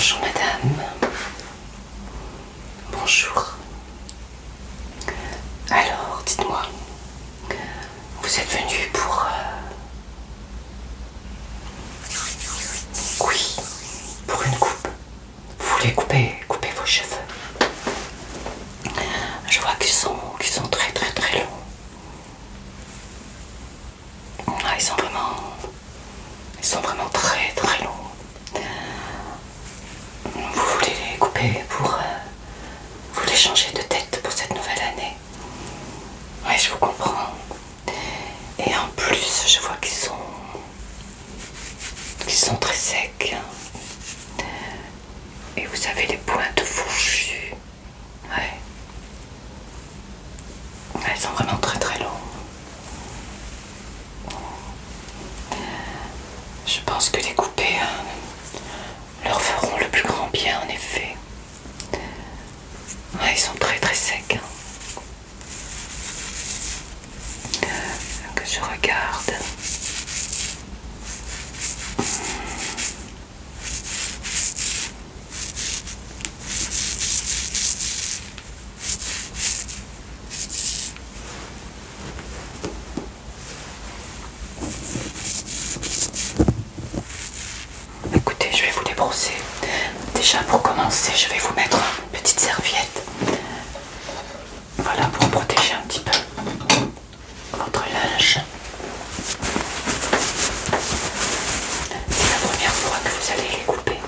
Bonjour madame. Bonjour. Alors, dites-moi, vous êtes venue pour... Oui, pour une coupe. Vous voulez couper vos cheveux. Je vois qu'ils sont très très très longs. Ah, ils sont vraiment très très longs. Vous voulez les couper pour... vous voulez changer de tête pour cette nouvelle année. Oui, je vous comprends. Et en plus, je vois qu'ils sont très secs. Et vous avez les pointes fourchues. Ouais. Elles sont vraiment très très longues. Je pense que les couper leur feront le plus grand bien, en effet. Ouais, ils sont très très secs. Que je regarde. Écoutez, je vais vous les brosser. Déjà pour commencer, je vais vous mettre une petite serviette. Voilà, pour protéger un petit peu votre linge. C'est la première fois que vous allez les couper.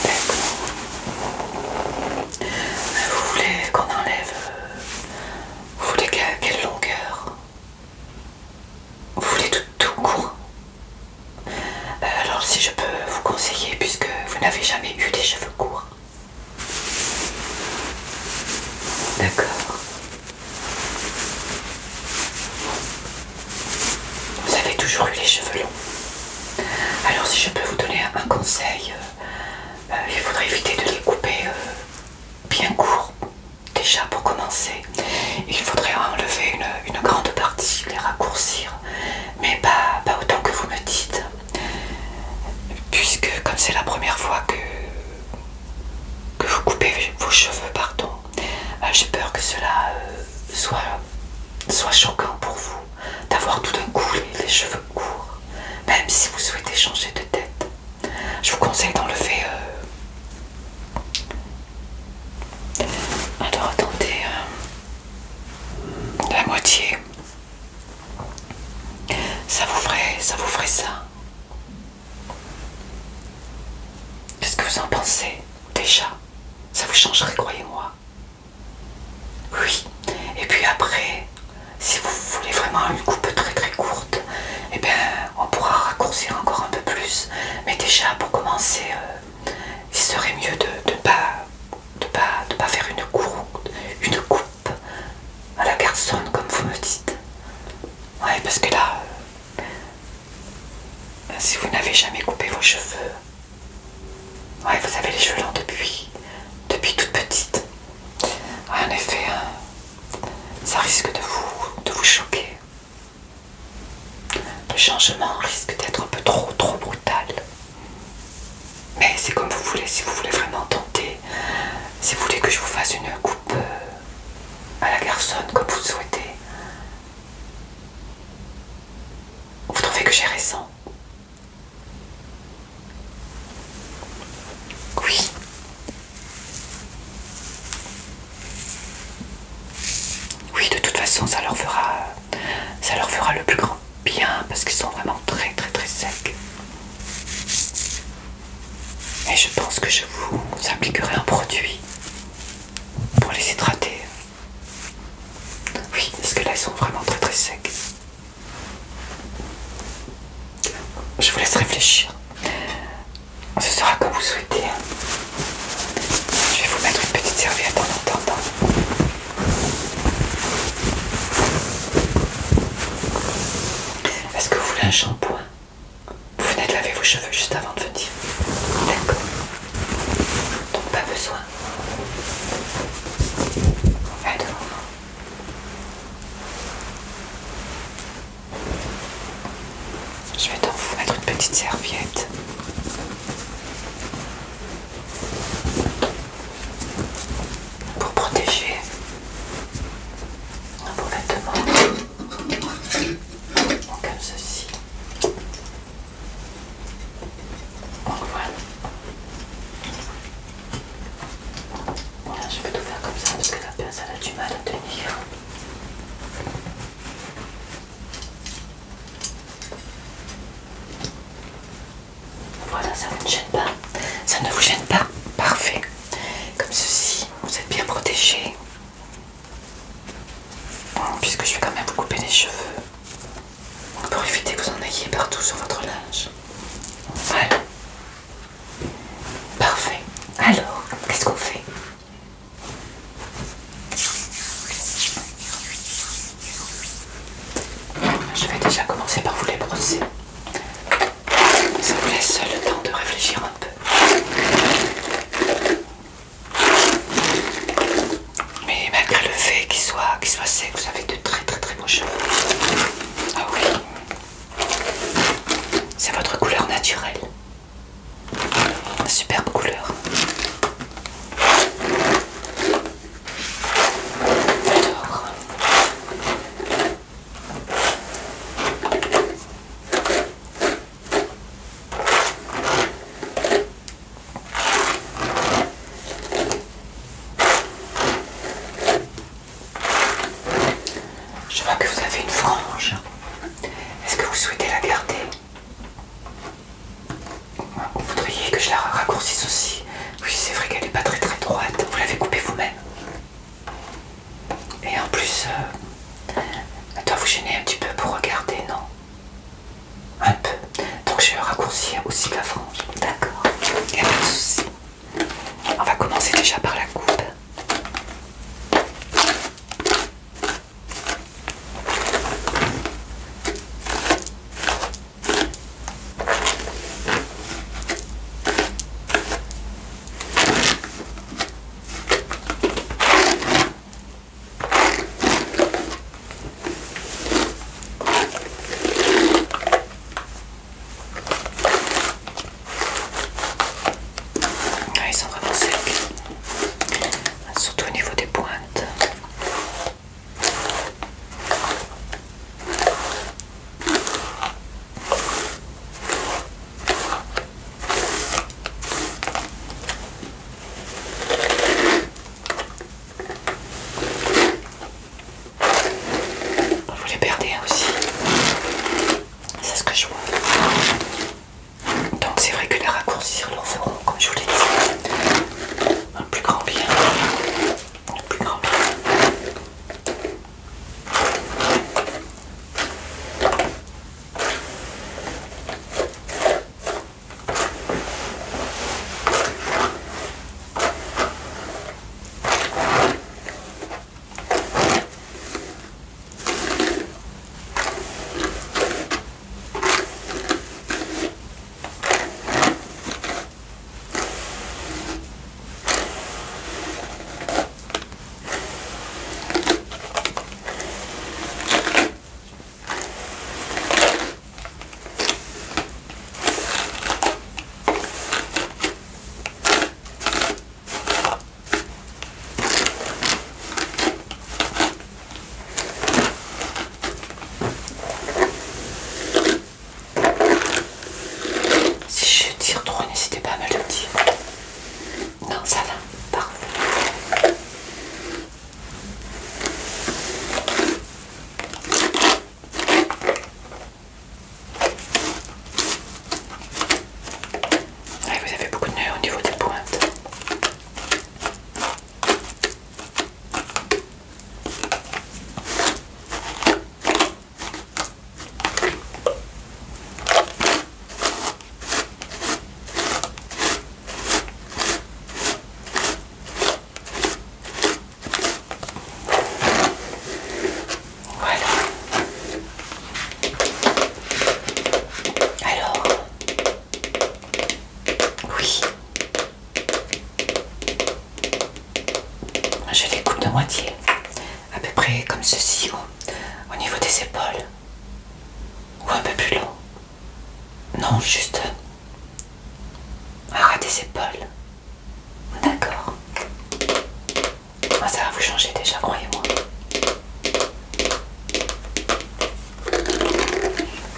D'accord. Vous voulez qu'on enlève... Vous voulez quelle longueur? Vous voulez tout court? Alors si je peux vous conseiller, puisque vous n'avez jamais eu des cheveux courts. D'accord. Vous avez toujours eu les cheveux longs. Alors si je peux vous donner un conseil, il faudrait éviter de les couper bien courts. Déjà pour commencer, il faudrait enlever une grande partie, les raccourcir, mais pas autant que vous me dites. Puisque comme c'est la première fois que vous coupez vos cheveux, pardon, j'ai peur que cela soit choquant pour vous, d'avoir tout d'un coup les cheveux courts, même si vous souhaitez changer de tête. Je vous conseille d'enlever... Alors attendez, la moitié. Ça vous ferait ça. Qu'est-ce que vous en pensez déjà? Ça vous changerait, croyez-moi. Oui. Et puis après, si vous voulez vraiment une coupe très très courte, eh bien on pourra raccourcir encore un peu plus. Mais déjà pour commencer, il serait mieux de pas faire une coupe à la garçonne comme vous me dites. Ouais, parce que là, si vous n'avez jamais coupé vos cheveux, ouais, vous avez les cheveux longs depuis toute petite. Ouais, en effet, ça risque de vous choquer. Le changement risque d'être un peu trop brutal. Mais c'est comme vous voulez, si vous voulez vraiment tenter, si vous voulez que je vous fasse une coupe à la garçonne comme vous le souhaitez. Vous trouvez que j'ai raison? Oui. Oui, de toute façon, ça leur fera le plus grand bien parce qu'ils sont vraiment très très très secs. Et je pense que je vous appliquerai un produit pour les hydrater. Oui, parce que là, ils sont vraiment très très secs. Je vous laisse réfléchir. Ce sera comme vous souhaitez. Je vais vous mettre une petite serviette en attendant. Est-ce que vous voulez un shampoing? Vous venez de laver vos cheveux juste avant de venir. D'accord. Donc pas besoin. Alors. Je vais donc vous mettre une petite serviette. parce que la pince elle a du mal à tenir. Voilà, ça ne vous gêne pas. Ça ne vous gêne pas. Parfait. Comme ceci, vous êtes bien protégé. Puisque je vais quand même vous couper les cheveux. Pour éviter que vous en ayez partout sur votre linge. Voilà. Parfait. Alors, qu'est-ce qu'on fait? Je vais déjà commencer par vous les brosser. Ça vous laisse le temps de réfléchir un peu. Mais malgré le fait qu'il soit sec, vous avez de très très très beaux cheveux. Ah oui. C'est votre couleur naturelle. Superbe couleur. Alors. Je vois que vous avez une frange. Est-ce que vous souhaitez la garder? Vous voudriez que je la raccourcisse aussi? Oui, c'est vrai qu'elle n'est pas très très droite. Vous l'avez coupée vous-même. Et en plus, elle doit vous gêner un petit peu pour regarder, non? Un peu. Donc je vais raccourcir aussi la frange. D'accord. Il n'y a pas de souci. On va commencer déjà par la coupe. Ils sont vraiment secs, surtout au niveau des pointes. Vous les perdez aussi, c'est ce que je vois. Donc c'est vrai que les raccourcir leur feront, comme je vous l'ai dit, un plus grand bien. Un plus grand bien. Si je tire trop, n'hésitez pas à me le dire. Non, ça va. Parfait. Ouais, vous avez beaucoup de nœuds au niveau des pointes. Voilà. Alors, oui. Je les coupe de moitié, à peu près comme ceci, au niveau des épaules. Ou un peu plus long. Non, juste à ras des épaules. D'accord. Ah, ça va vous changer déjà, croyez-moi.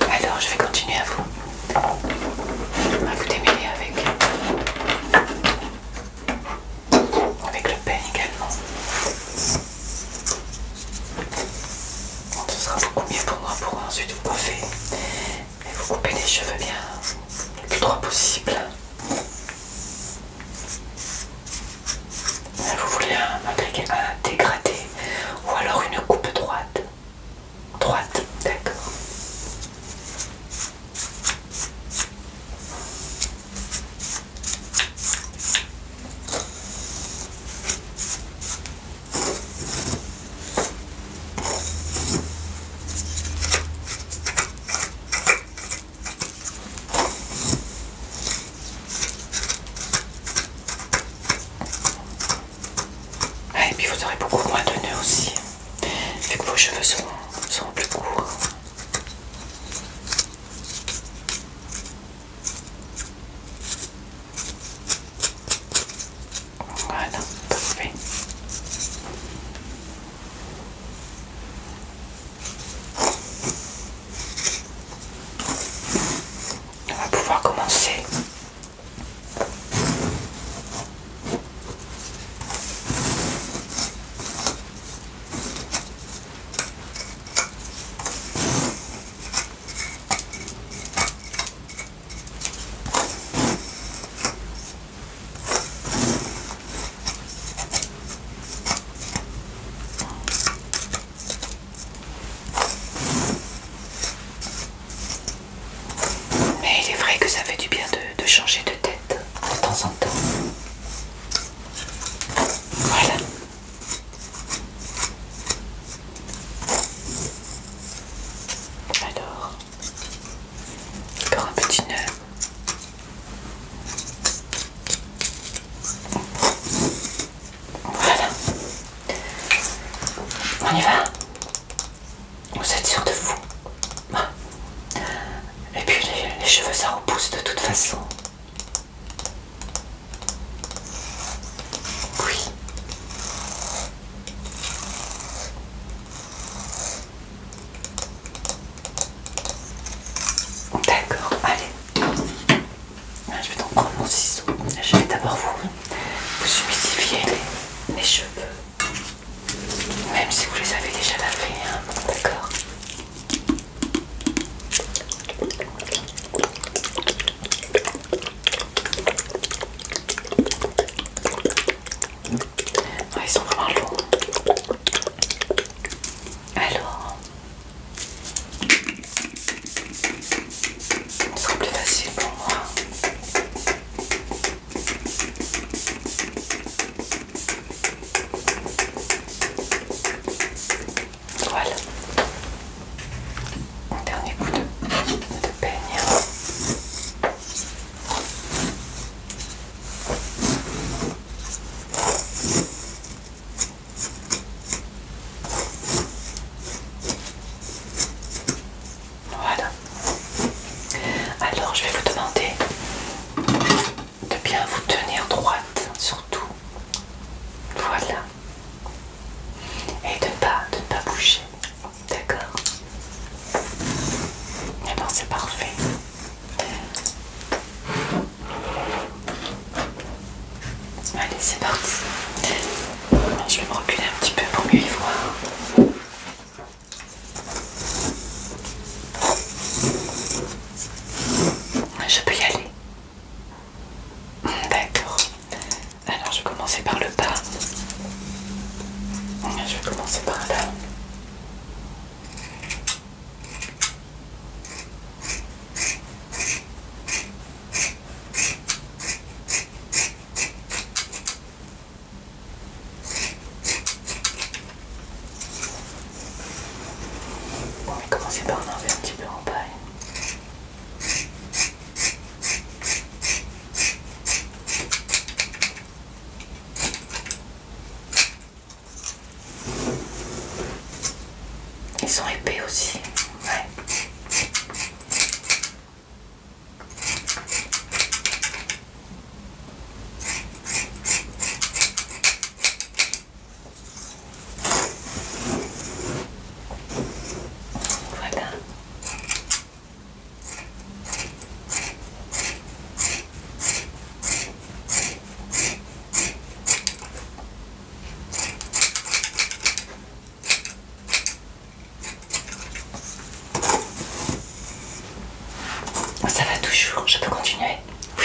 Alors, je vais continuer à vous démêler avec le peigne également. endroits possibles. Vous voulez un dégradé ou alors une coupe droite? Droite, d'accord. Et puis vous aurez beaucoup moins de nœuds aussi, vu que vos cheveux seront plus courts. Voilà, parfait. On va pouvoir commencer. Mais il est vrai que ça fait du bien de changer de tête de temps en temps. Voilà. Alors, encore un petit nœud. Voilà. On y va? Vous êtes sûr de vous? Ah. Et puis les cheveux ça repousse de toute façon. Oui. D'accord, allez. Je vais donc prendre mon ciseau. Je vais d'abord vous humidifier les cheveux. Même si vous les avez déjà lavés, hein. D'accord. Ah, ils sont vraiment longs. Alors, ce sera plus facile pour moi. Voilà. Un dernier coup de peigne. Voilà. Alors je vais vous demander de bien vous tenir droite, surtout. Voilà. Et de ne pas bouger. D'accord? Alors c'est parfait. Allez, c'est parti. Je vais me reculer un petit peu pour mieux y voir. Je peux y aller. D'accord. Alors je vais commencer par le bas. Je vais commencer par là.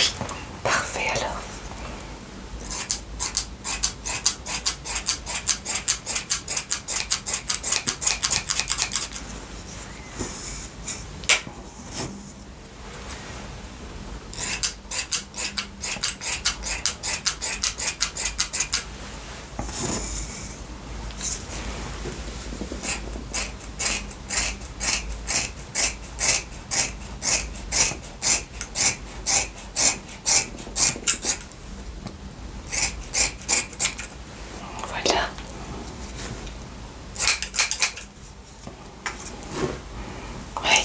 Oui, parfait alors. Voilà. Oui.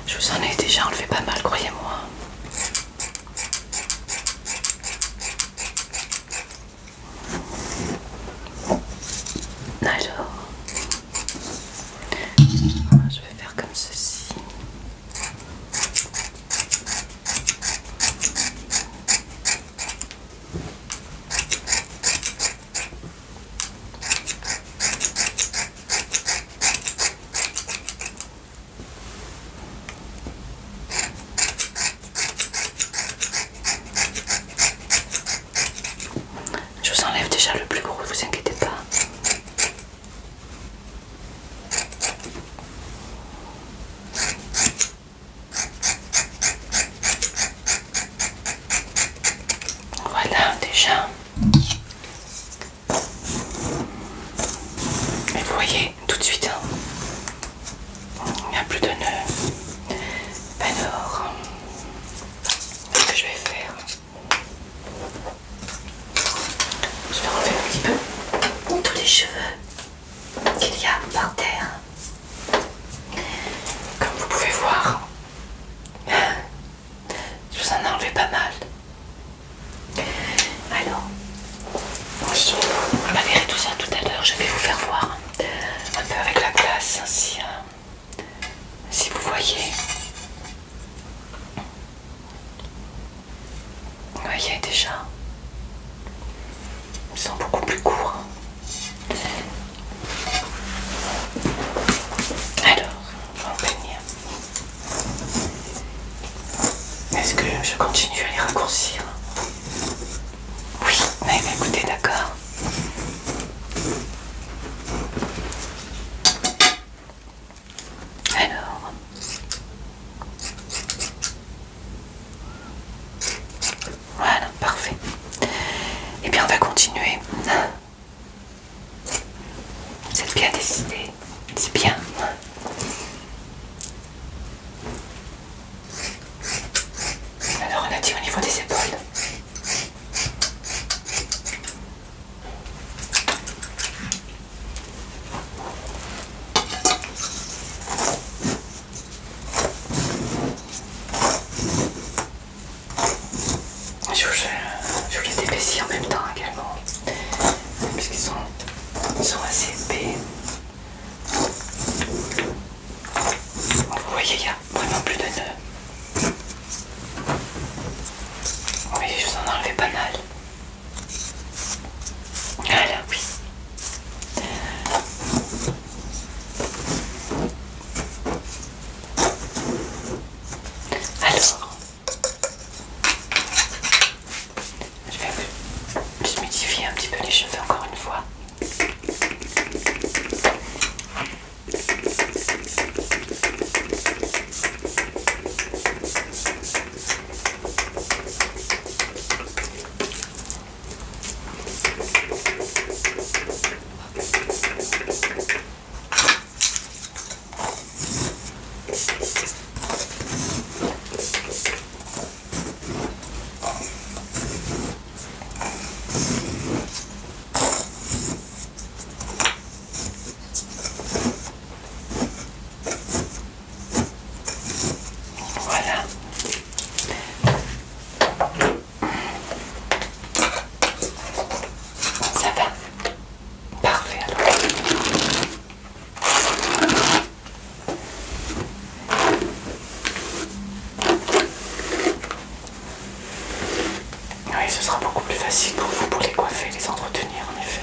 Je vous en ai déjà enlevé pas mal, croyez-moi. Alors, je vais faire comme ceci. Je vous enlève déjà le plus gros, ne vous inquiétez pas. Voilà, déjà. Et vous voyez, tout de suite, il n'y a plus de nœuds. Alors, ce que je vais faire, je vais enlever un petit peu tous les cheveux qu'il y a par terre. Comme vous pouvez voir, je vous en ai enlevé pas mal. Alors, je laverai tout ça tout à l'heure. Je vais vous faire voir un peu avec la glace, si vous voyez. Vous voyez déjà, ils sont beaucoup plus courts. Alors, je vais en peigner. Est-ce que je continue à les raccourcir? Oui, mais écoutez, d'accord. Alors, voilà, parfait. Et bien, on va continuer. Vous êtes bien décidé, c'est bien. Alors, on a dit au niveau des épaules. Oui, ce sera beaucoup plus facile pour vous pour les coiffer, les entretenir en effet.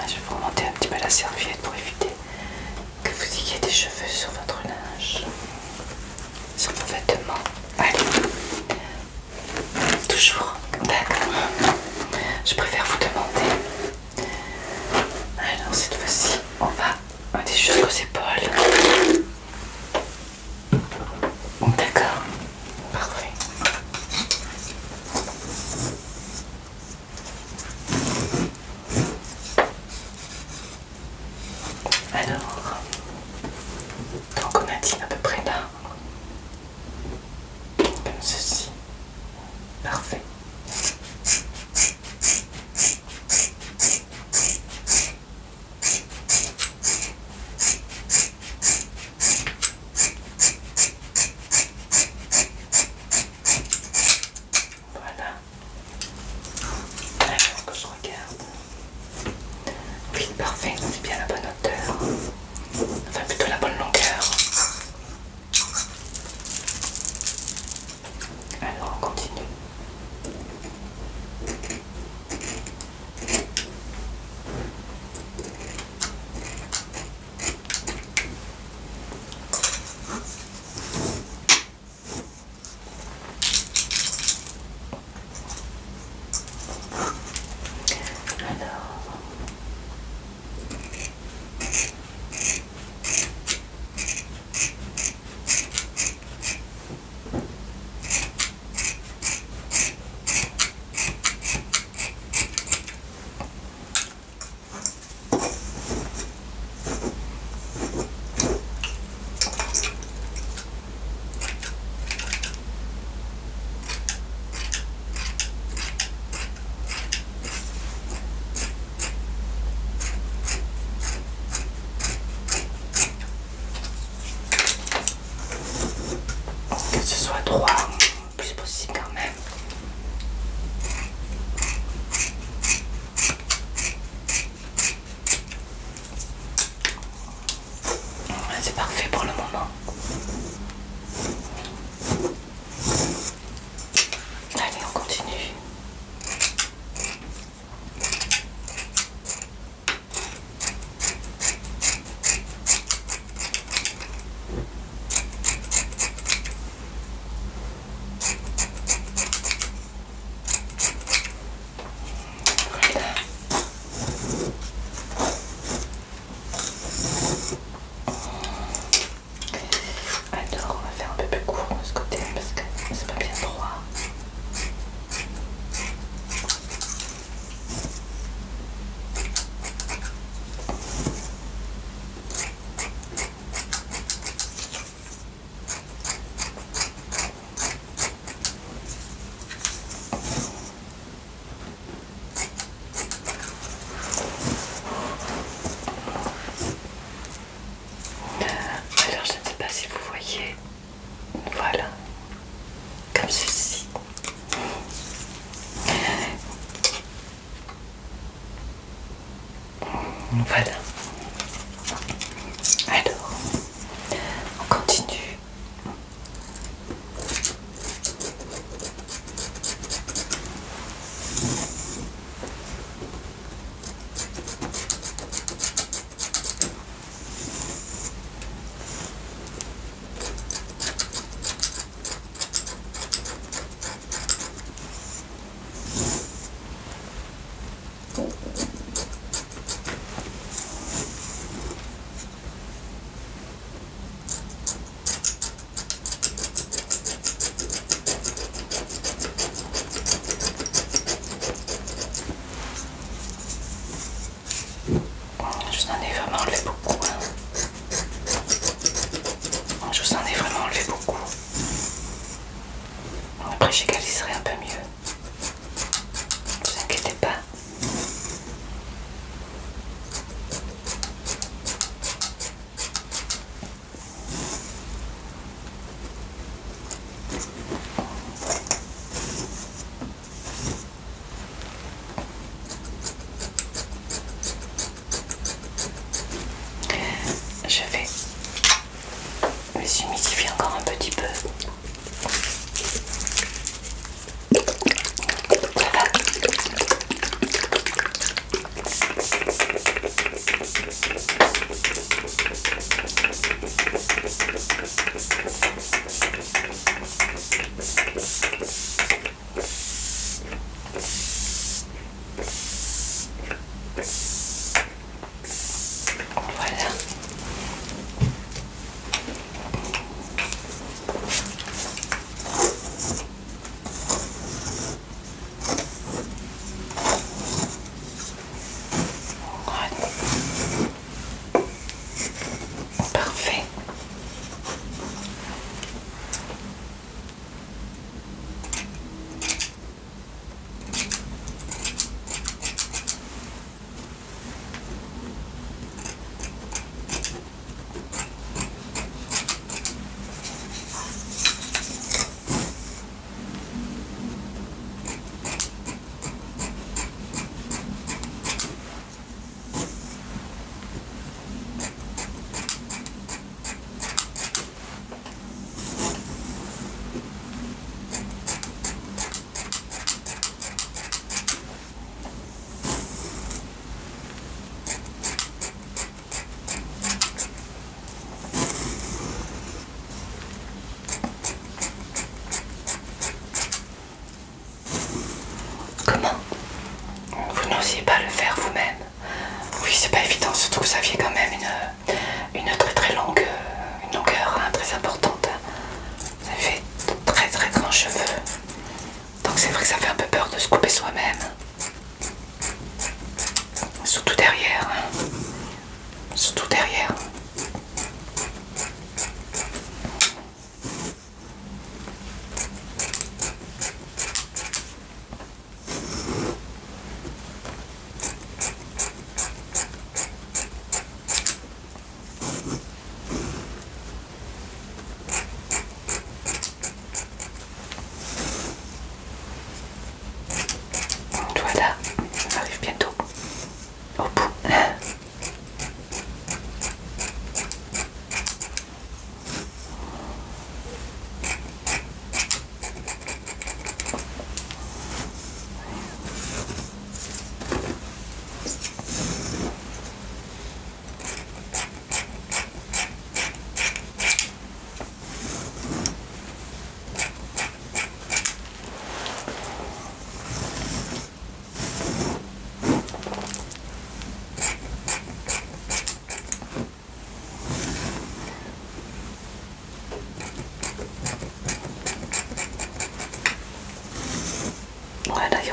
Je vais vous remonter un petit peu la serviette pour éviter que vous ayez des cheveux sur votre linge, sur vos vêtements. Allez, toujours, d'accord. Je préfère vous demander. Alors cette fois-ci, on va aller jusqu'aux épaules. D'accord, parfait. Alors, donc on a dit à peu près là, comme ceci. Parfait. Voilà. Alors que je regarde. Oui, parfait, c'est bien la bonne hauteur. Enfin, plutôt la bonne longueur. Alors, on continue. Que ce soit droit, le plus possible quand même. C'est parfait pour le moment. Allez, on continue. Alors,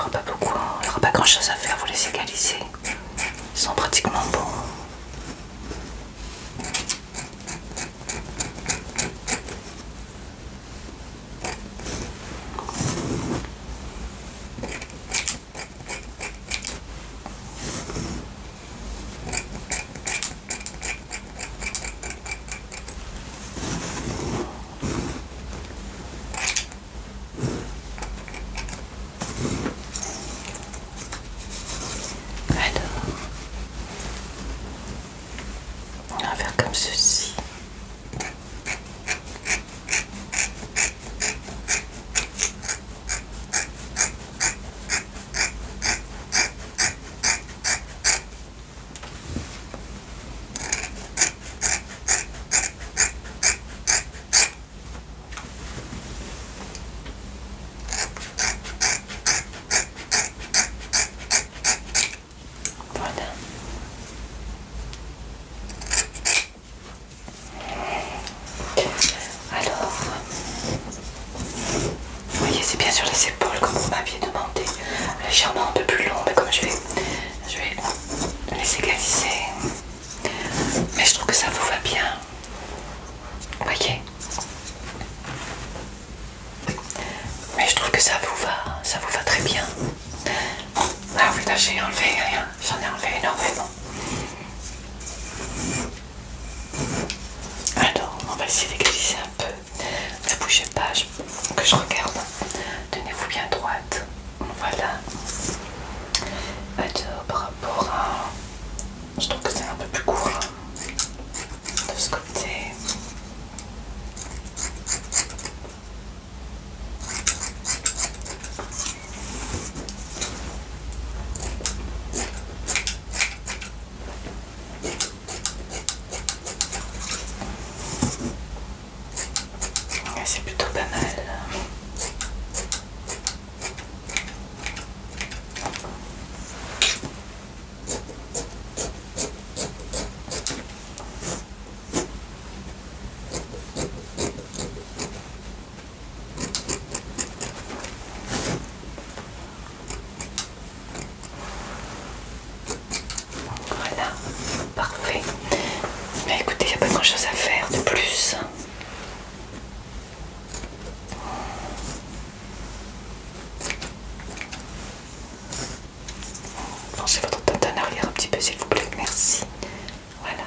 aura pas beaucoup, il n'y aura pas grand chose à faire, vous les égalisez. Ils sont pratiquement bons. On va faire comme ceci. Voilà. Alors, vous voyez, c'est bien sur les épaules comme vous m'aviez demandé. Légèrement un peu plus long, mais comme je vais les égaliser. Mais je trouve que ça vous va bien. Vous voyez? Mais je trouve que ça vous va très bien. Ah oui, là j'ai enlevé rien, j'en ai enlevé énormément. Alors, on va essayer d'égaliser un peu. Ne bougez pas, que je regarde. Tenez-vous bien droite. Voilà. Alors, par rapport à... Je trouve que c'est un peu plus court de ce côté. C'est plutôt pas mal. Voilà, parfait. Mais écoutez, il n'y a pas grand chose à faire de plus. Penchez votre tête en arrière un petit peu s'il vous plaît, merci. Voilà.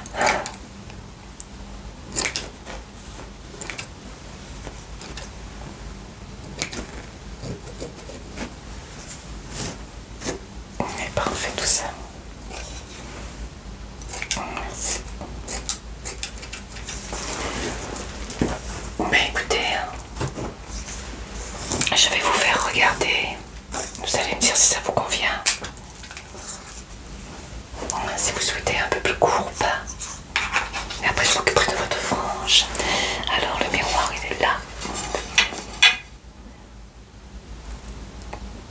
Mais parfait tout ça. Merci. Mais écoutez, je vais vous faire regarder. Vous allez me dire si ça vous convient. Si vous souhaitez un peu plus court ou pas. Et après je m'occuperai de votre frange. Alors le miroir il est là.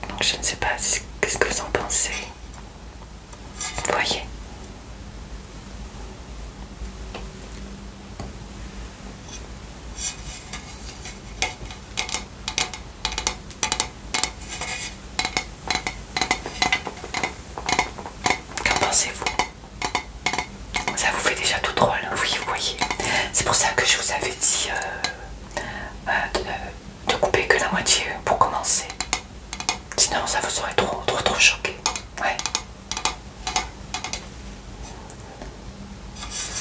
Donc je ne sais pas qu'est-ce que vous en pensez. Vous voyez. Qu'en pensez-vous? Ça vous fait déjà tout drôle, oui, vous voyez. C'est pour ça que je vous avais dit de couper que la moitié pour commencer. Sinon ça vous aurait trop choqué. Ouais.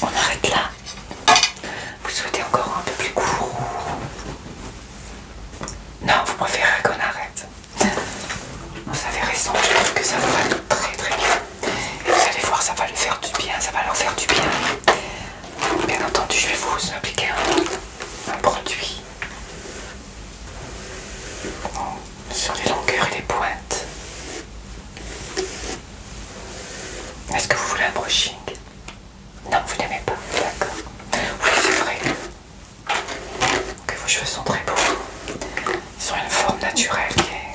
On arrête là. Vous souhaitez encore un peu plus court? Non, vous préférez qu'on arrête. Vous avez raison, je trouve que ça vous va très très bien. Et vous allez voir, ça va lui faire du bien, ça va leur faire du bien. Bien entendu, je vais vous appliquer un produit sur les longueurs et les pointes. Est-ce que vous voulez un brushing? Non, vous n'aimez pas, d'accord. Oui, c'est vrai que vos cheveux sont très beaux. Ils ont une forme naturelle et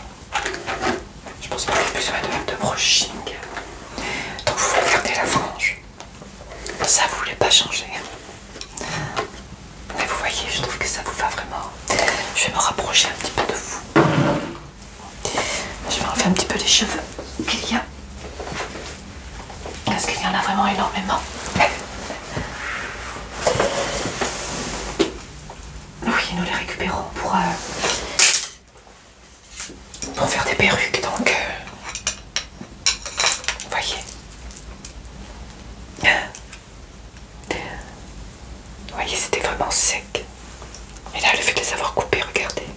je pense pas qu'il y ait besoin de brushing. Donc vous regardez la frange. Ça, vous voulez pas changer. Mais vous voyez, je trouve que ça vous va vraiment. Je vais me rapprocher un petit peu de vous. Je vais enlever enlever un petit peu les cheveux qu'il y a. Parce qu'il y en a vraiment énormément. Oui, nous les récupérons pour faire des perruques, donc vous voyez. Vous voyez, c'était vraiment sec. Et là, le fait de les avoir coupés, regardez.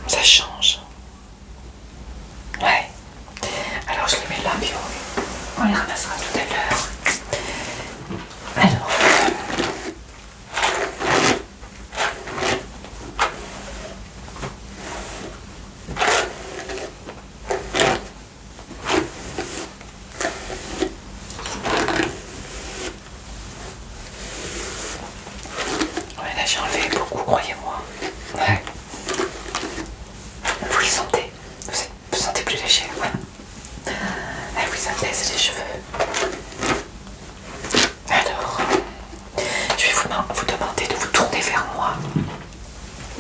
Ça change. Ouais. Alors je les mets là, puis on les ramassera tout à l'heure. Alors. Ouais, là j'ai enlevé beaucoup, croyez-moi. Ouais. Vous les sentez? Vous sentez plus léger? Ouais. Ah oui, ça baisse les cheveux. Alors, je vais vous demander de vous tourner vers moi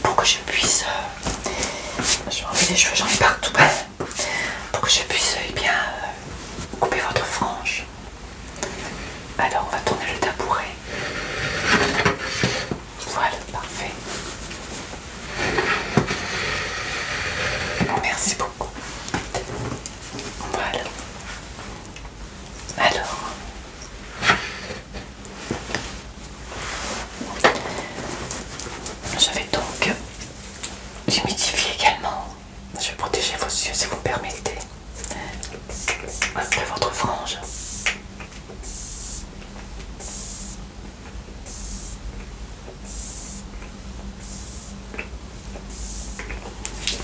pour que je puisse... je vais enlever les cheveux, j'en ai partout. Pour que je puisse bien couper votre frange. Alors, on va tourner le tabouret. Voilà, parfait. Merci beaucoup. Voilà. Alors, je vais donc humidifier également. Je vais protéger vos yeux si vous me permettez. Après votre frange.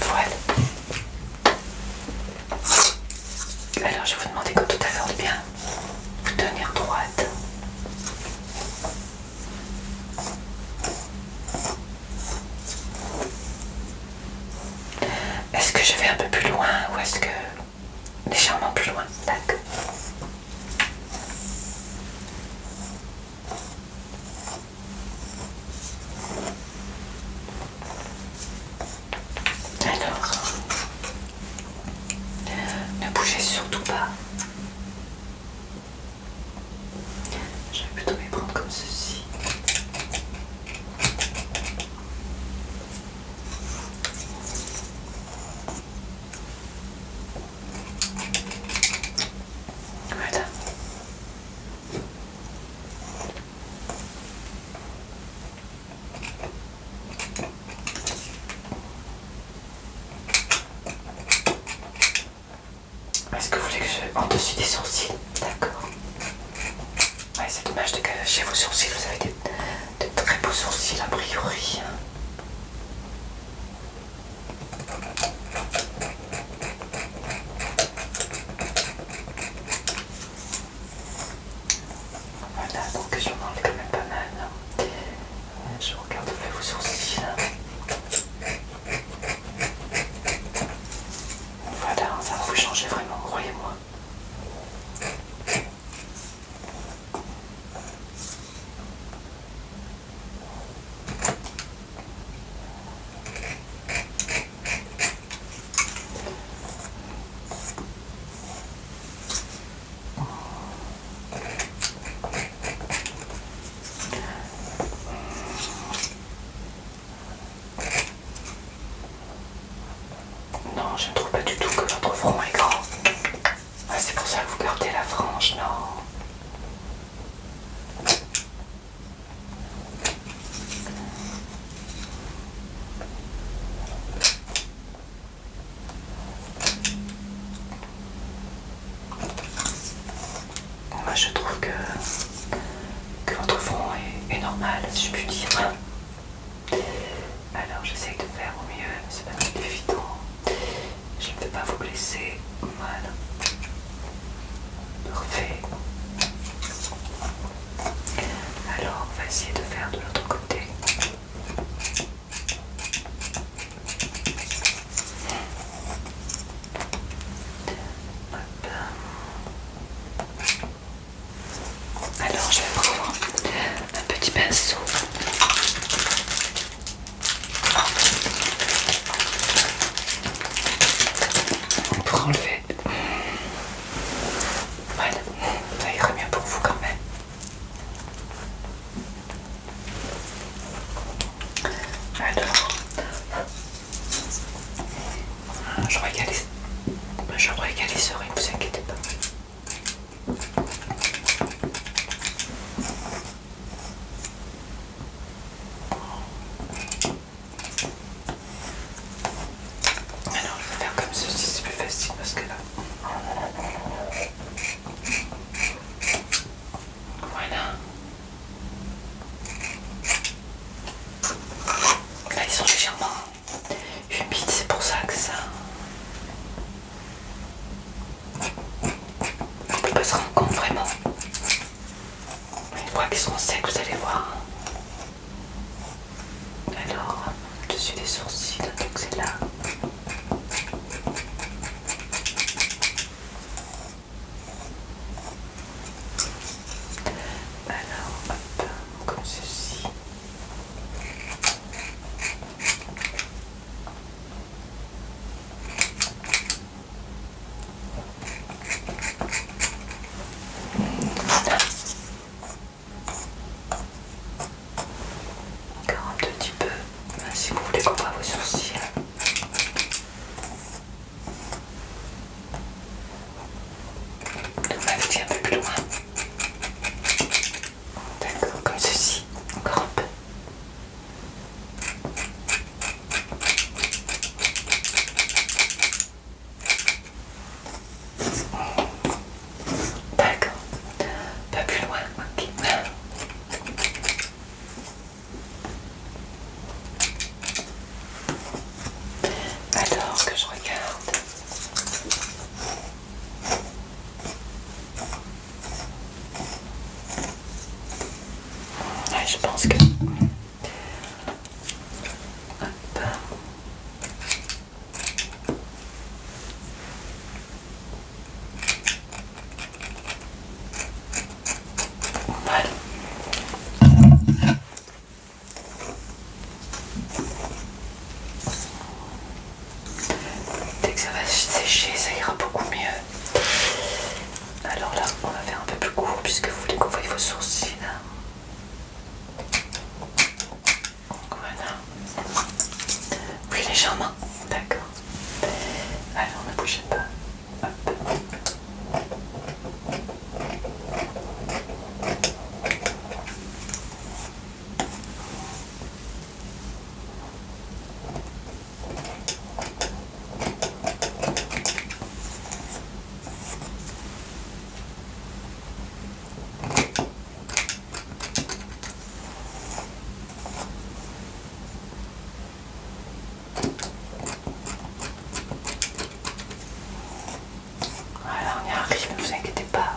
Voilà. Alors je vais vous demander comme tout à l'heure de bien vous tenir droite. Est-ce que je vais un peu plus loin ou est-ce que légèrement plus loin? D'accord. Alors, ne bougez surtout pas. Je vais plutôt m'y prendre comme ceci. Voilà. Est-ce que vous voulez que je... en dessus des sourcils? D'accord. Ouais, c'est dommage de cacher vos sourcils. Vous avez de très beaux sourcils a priori. Voilà, donc je m'en enlève quand même pas mal. Je regarde un peu vos sourcils. Voilà, ça va vous changer vraiment, croyez-moi. Non, je ne trouve pas du tout que votre front est grand. Ouais, c'est pour ça que vous gardez la frange, non. Moi, je trouve que votre front est normal, si je puis dire. Alors, j'essaye de faire au mieux, mais c'est pas très évident. Je ne vais pas vous blesser. Voilà. Parfait. Alors, on va essayer de faire de l'autre côté. Hop. Alors, je vais prendre un petit pinceau. je réégaliserai, ne vous inquiétez pas. Alors je vais faire comme ceci, c'est plus facile parce que là. Voilà. Là ils sont légèrement humides, c'est pour ça que ça. On peut pas se rendre compte vraiment. Une fois qu'ils seront secs, vous allez voir. Alors, dessus des sourcils, donc c'est là. Alors, hop, comme ceci. Encore un petit peu, si vous voulez qu'on voit vos sourcils. Vous m'avez dit un peu plus loin. D'accord, comme ceci. Encore un peu. D'accord. Pas plus loin. Ok. Alors que je regarde. Ouais, je pense que. Hop. Voilà. Dès que ça va sécher, ça ira beaucoup mieux. Alors là, on va faire un peu plus court puisque vous voulez qu'on voie vos sourcils. Voilà. Oui, légèrement. D'accord. Alors, ne bougez pas. Hop. Voilà, on y arrive, ne vous inquiétez pas.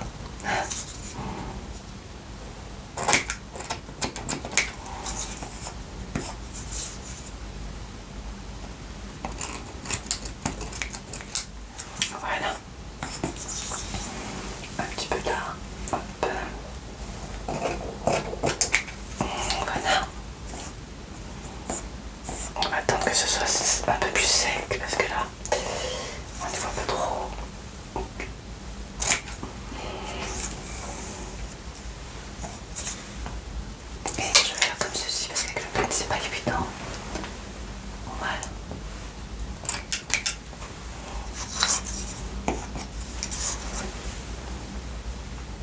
Voilà. Un petit peu là. Hop. Voilà. On va attendre que ce soit un peu plus sec parce que là, on ne voit pas trop. Et je vais faire comme ceci parce qu'avec le pen c'est pas évident. Voilà.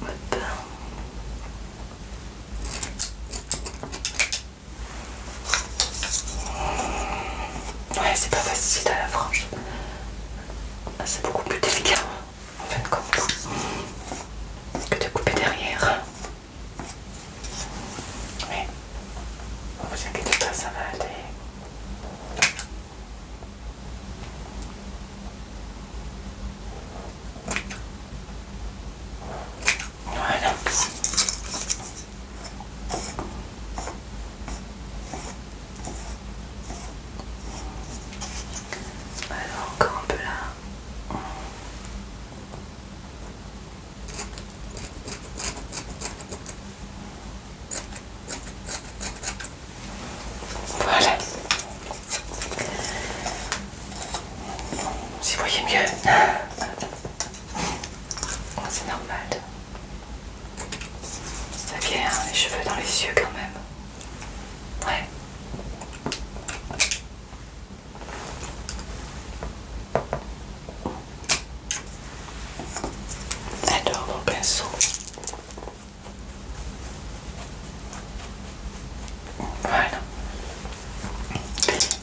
Hop. Ouais, c'est pas facile à la frange. C'est beaucoup plus délicat en fin de compte que de couper derrière. Mais ne vous inquiétez pas, ça va aller. Voilà. Voilà.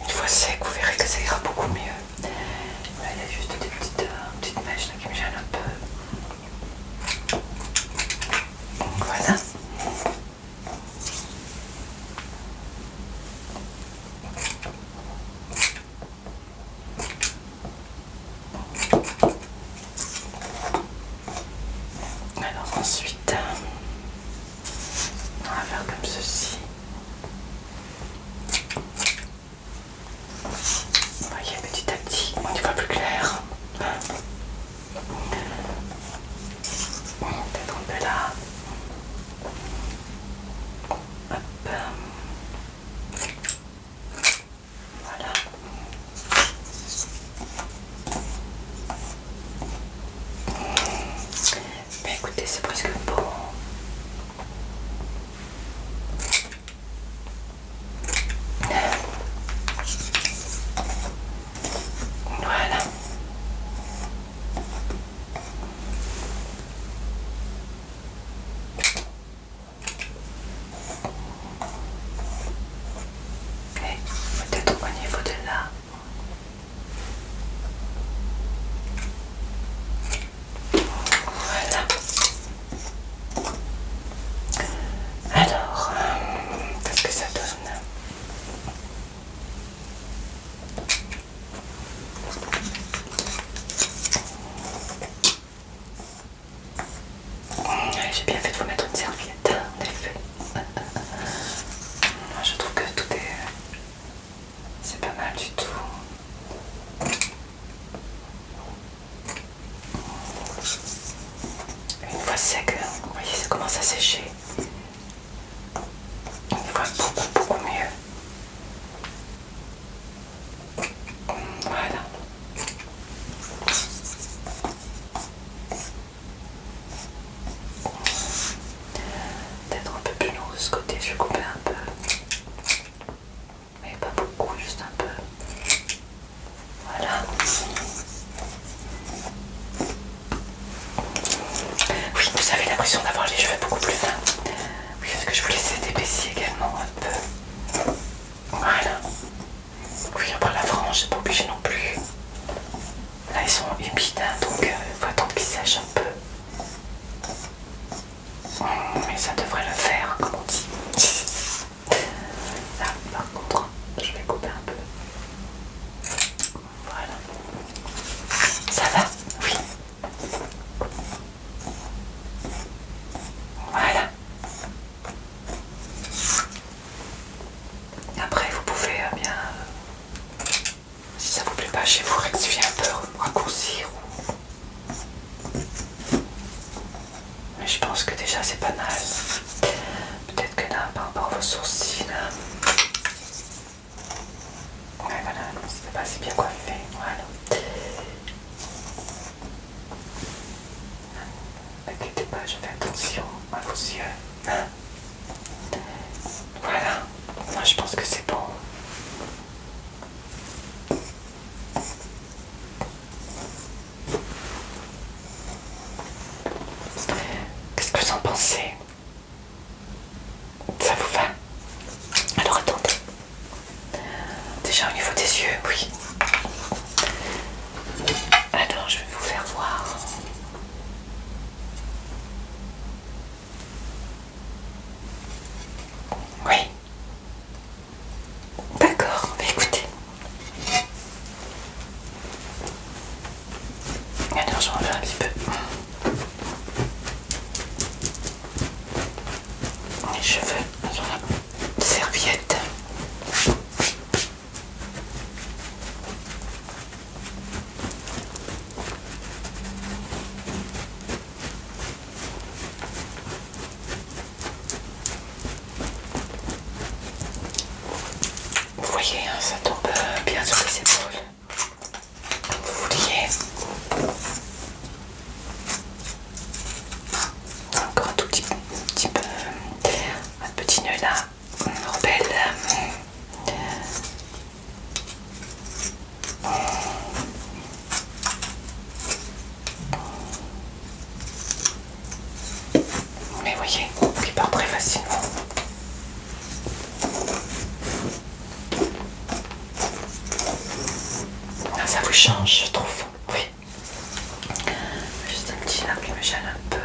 Une fois sec, vous verrez que ça ira beaucoup mieux. Là, il y a juste des petites mèches là, qui me gênent un peu. Voilà. Alors ensuite, on va faire comme ceci. Vous voyez, petit à petit, on y voit plus clair. Peut-être un peu là. Hop. Voilà. Mais écoutez, c'est presque bon. Voilà. Et peut-être au niveau de là. Voilà. Alors, qu'est-ce que ça donne? J'ai bien fait de vous mettre une serviette, en effet. Moi, je trouve que tout est... c'est pas mal du tout. Une fois sec, vous voyez, ça commence à sécher. On y voit beaucoup mieux. Voilà. Peut-être un peu plus long de ce côté, je vais couper un peu. Mais pas beaucoup, juste un peu. Voilà. Oui, vous avez l'impression d'avoir les cheveux beaucoup plus fins. Oui, parce que je vous laisse d'épaissir également un peu. Voilà. Oui, après la frange, c'est pas obligé non plus. Là, ils sont humides, hein, donc il faut attendre qu'ils sèchent un peu. Mais ça devrait le faire, comme on dit. Là, par contre, je vais couper un peu. Voilà. Ça va? Oui. Voilà. Après, vous pouvez bien, si ça vous plaît pas chez vous, rectifier un peu, raccourcir. Mais je pense que déjà c'est pas mal. Peut-être que là, par rapport à vos sourcils, là. Ouais, voilà, c'est pas assez bien coiffé. Voilà. N'inquiétez pas, je fais attention à vos yeux. Voilà. Moi, je pense que c'est bon. Qu'est-ce que vous en pensez? Ça vous va? Alors attendez. Déjà au niveau des yeux, oui. Alors je vais vous faire voir. Oui. D'accord, mais écoutez. Alors je reviens un petit peu. Les cheveux sur la serviette. Vous voyez, hein, ça tombe bien sur les épaules. Comme vous vouliez. Encore un tout petit peu. Un petit nœud là. Rebelle. Mais voyez, qui part très facilement. change, je trouve. Oui. Juste un petit là qui me gêne un peu.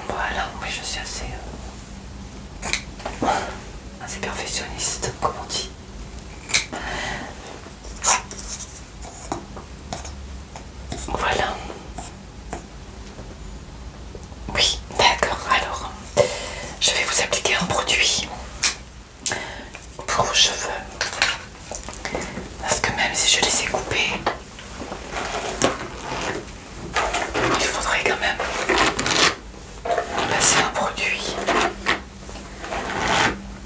Voilà, oui, je suis assez perfectionniste, comme on dit. Voilà. Oui, d'accord. Alors, je vais vous appliquer un produit pour vos cheveux. Parce que même si je les ai coupés, il faudrait quand même passer un produit.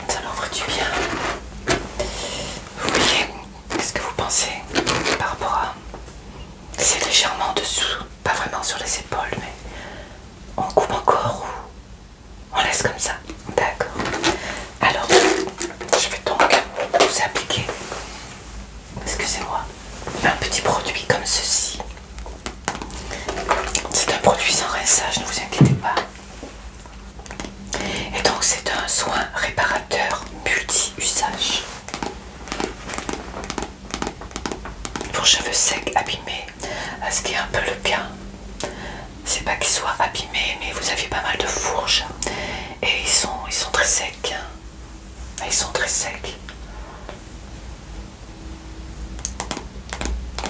Ça leur ferait du bien. Vous voyez, qu'est-ce que vous pensez par rapport à... C'est légèrement en dessous, pas vraiment sur les épaules, mais on coupe encore ou on laisse comme ça. D'accord. Alors, je vais donc vous appliquer, excusez-moi, un petit produit comme ceci. C'est un produit sans rinçage, ne vous inquiétez pas. Et donc c'est un soin réparateur multi-usage. Pour cheveux secs, abîmés, ce qui est un peu le cas. C'est pas qu'ils soient abîmés, mais vous avez pas mal de fourches. Et ils sont très secs. Ils sont très secs.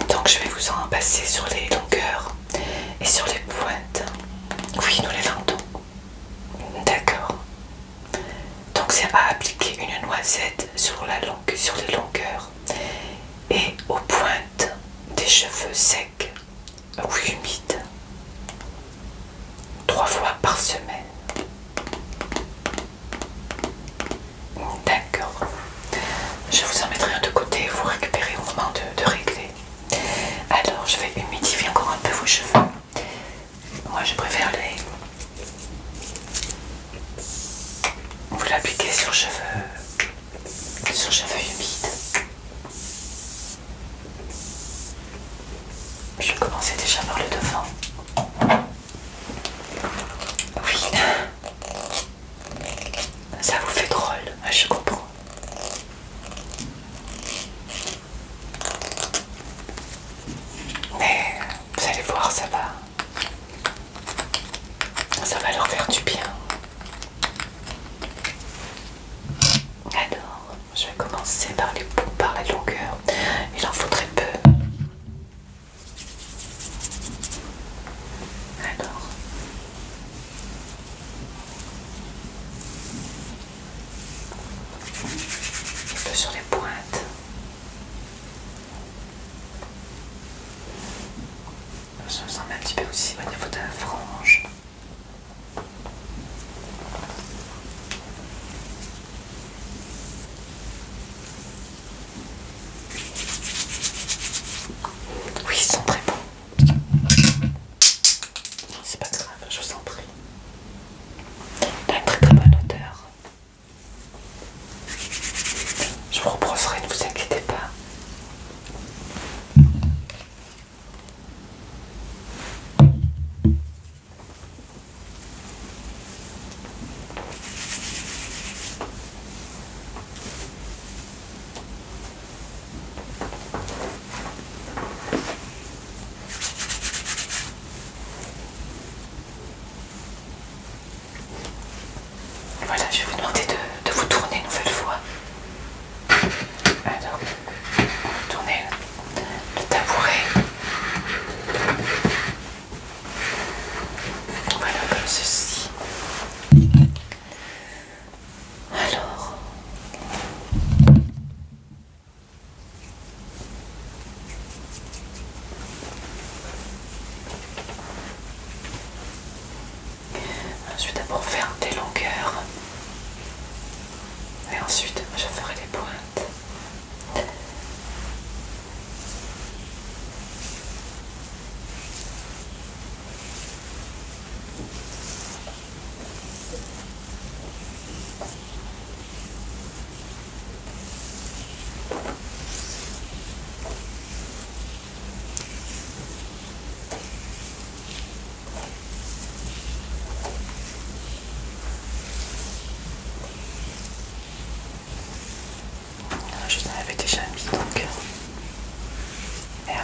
Donc je vais vous en passer sur les longueurs et sur les pointes. Oui, nous les vendons. D'accord. Donc c'est à appliquer une noisette sur les longueurs et aux pointes des cheveux secs ou humides 3 fois par semaine. D'accord. Je vous en mettrai un de côté et vous récupérez au moment de régler. Alors je vais humidifier encore un peu vos cheveux. Moi je préfère vous l'appliquer sur cheveux humides. Je vais commencer déjà par le devant. Oui. Ça vous fait drôle, je comprends. Mais vous allez voir, ça va leur faire du bien. Alors, je vais commencer par la longueur. Il en faudrait peu. Alors, un peu sur les pointes. Je me sens un petit peu aussi au niveau de la frange. Oui, ils sont très bons. C'est pas grave, je vous en prie. Il a une très très bonne odeur. Je vous rebrosserai, ne vous inquiétez pas.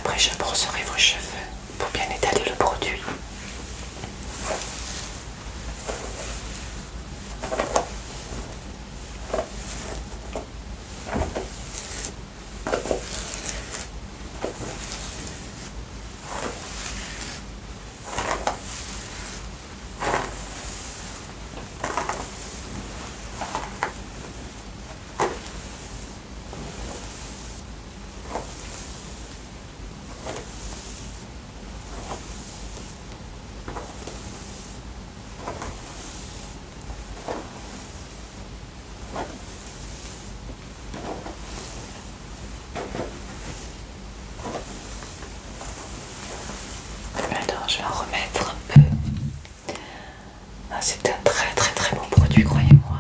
après je brosserai vos cheveux pour bien étaler le produit. Alors je vais en remettre un peu. Ah, c'est un très très très bon produit, croyez-moi.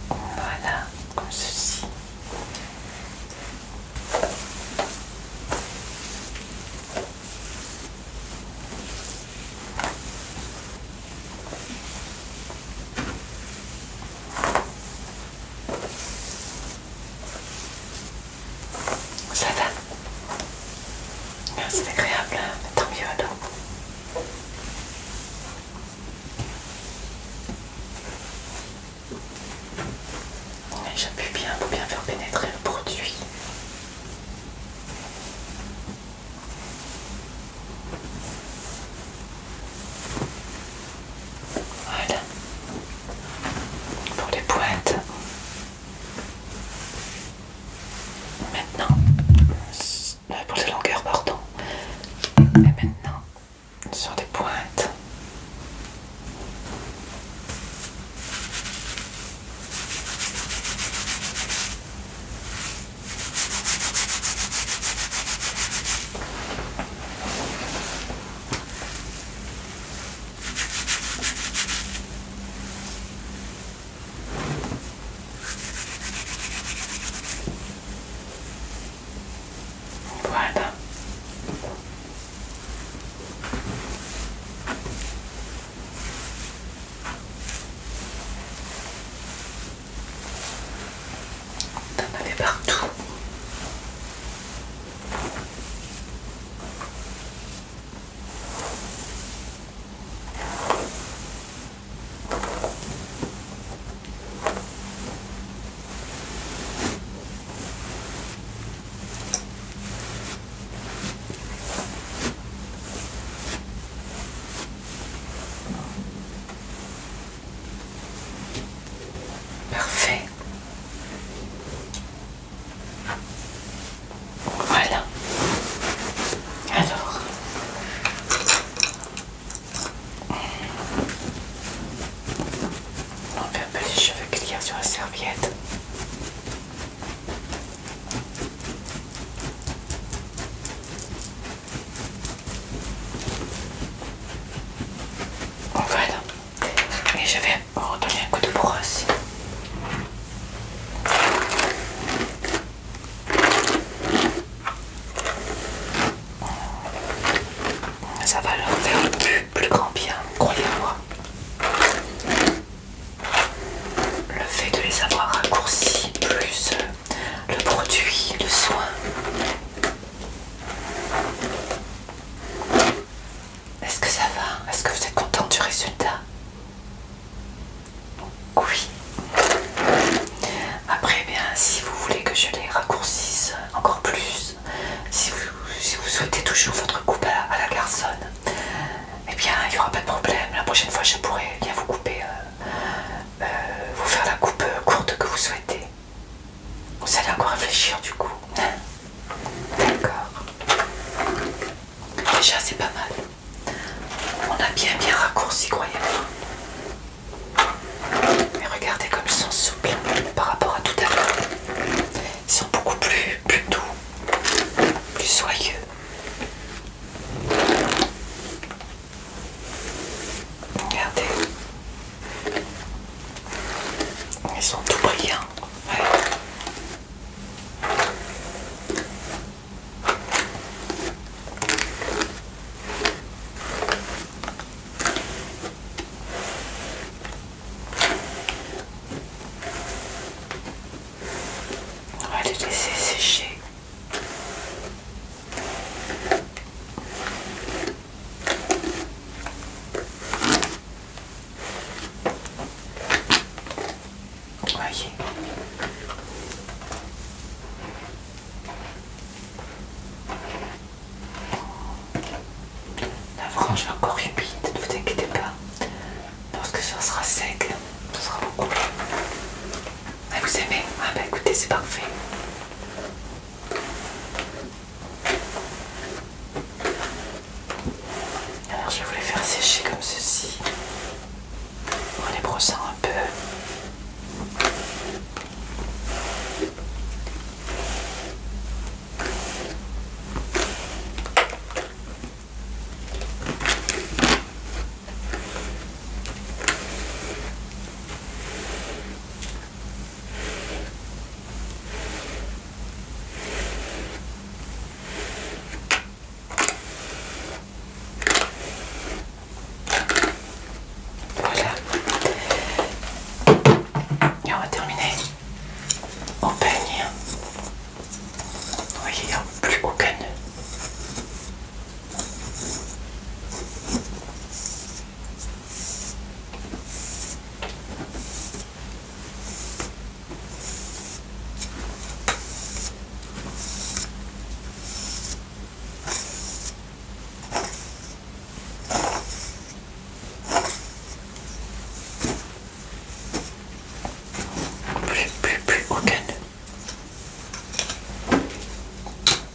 Voilà, comme ceci. Ça va. C'est agréable, hein.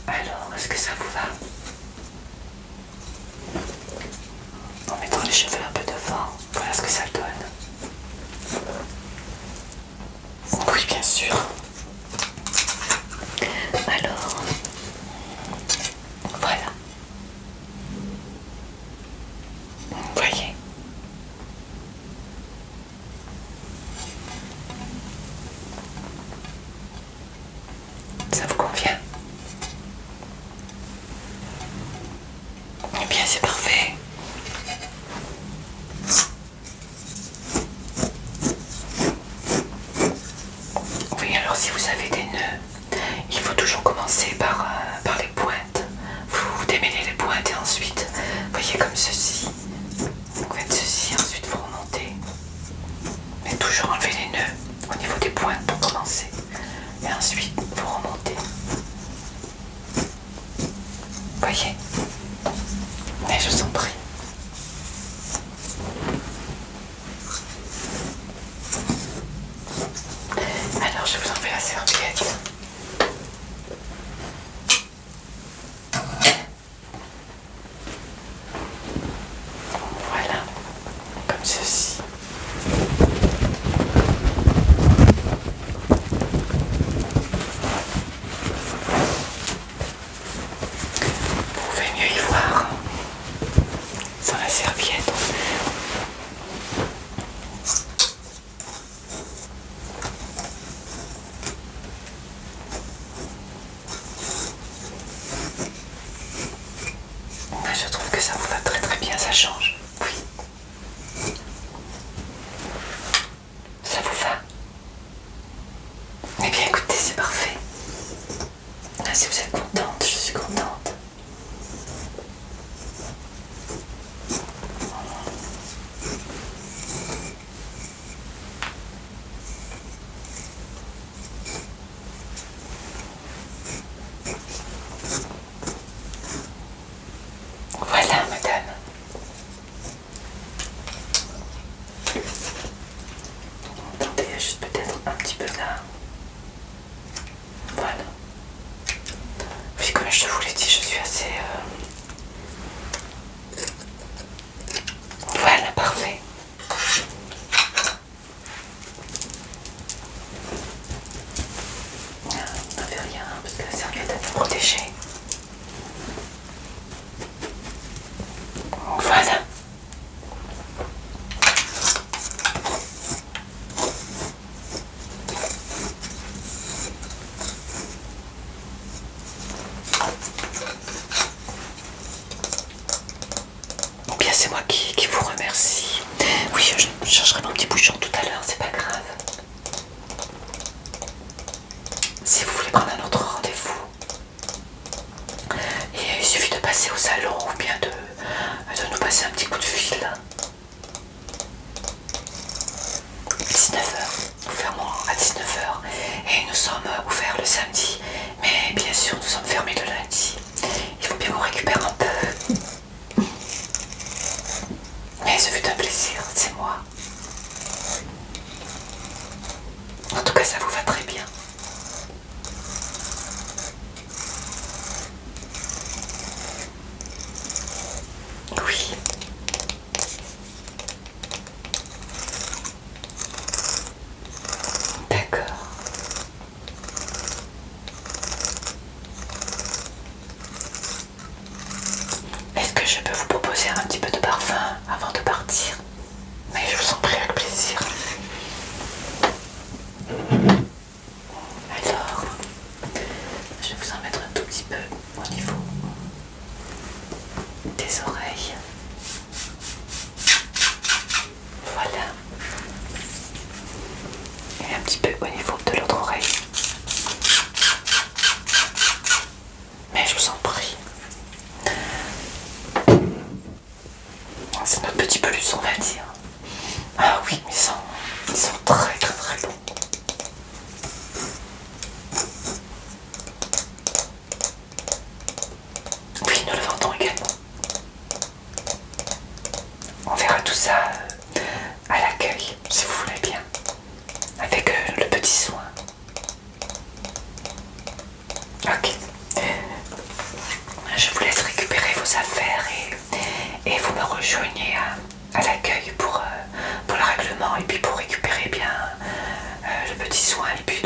Alors, est-ce que ça vous va? En mettant les cheveux un peu devant, voilà ce que ça donne. Oui, bien sûr. Alors, voilà. Vous voyez? Ça vous convient? Eh bien, c'est parfait. Oui, alors si vous avez des nœuds, il faut toujours commencer par les pointes. Vous démêlez les pointes et ensuite, voyez comme ceci. Vous faites ceci, ensuite vous remontez. Mais toujours enlever les nœuds au niveau des pointes pour commencer. Et ensuite, vous remontez. Voyez? Mais je vous en prie. Alors, je vous en fais la serviette. Voilà, comme ceci. Vous pouvez mieux y voir sans la serviette. Je trouve que ça vous va très très bien, ça change. Oui. Ça vous va? Eh bien écoutez, c'est parfait. Ah, si vous êtes contente, je suis contente. Voilà, madame. Attendez, juste peut-être un petit peu là. Voilà. Oui, comme je vous l'ai dit, je suis assez... Voilà, parfait. On n'avait rien, parce que la serviette était protégée. Voilà. Eh bien, c'est moi qui vous remercie. Oui, je chercherai mon petit bouchon tout à l'heure, c'est pas grave. Si vous voulez prendre un autre rendez-vous, il suffit de passer au salon ou bien de nous passer un petit coup de fil. 19h, nous fermons à 19h et nous sommes ouverts le samedi, mais bien sûr nous sommes fermés le lundi. Il faut bien qu'on récupère un peu. Mais ce fut un plaisir, c'est moi. En tout cas, ça vous va très bien. Oui. D'accord. Est-ce que je peux vous proposer un petit peu de parfum avant de partir? Mais je vous en prie avec plaisir. Alors, je vais vous en mettre un tout petit peu au niveau des oreilles. Voilà. Et un petit peu au niveau de l'autre oreille. Mais je vous en prie. C'est notre petit peluson vert. rejoignez à l'accueil pour le règlement et puis pour récupérer bien le petit soin et puis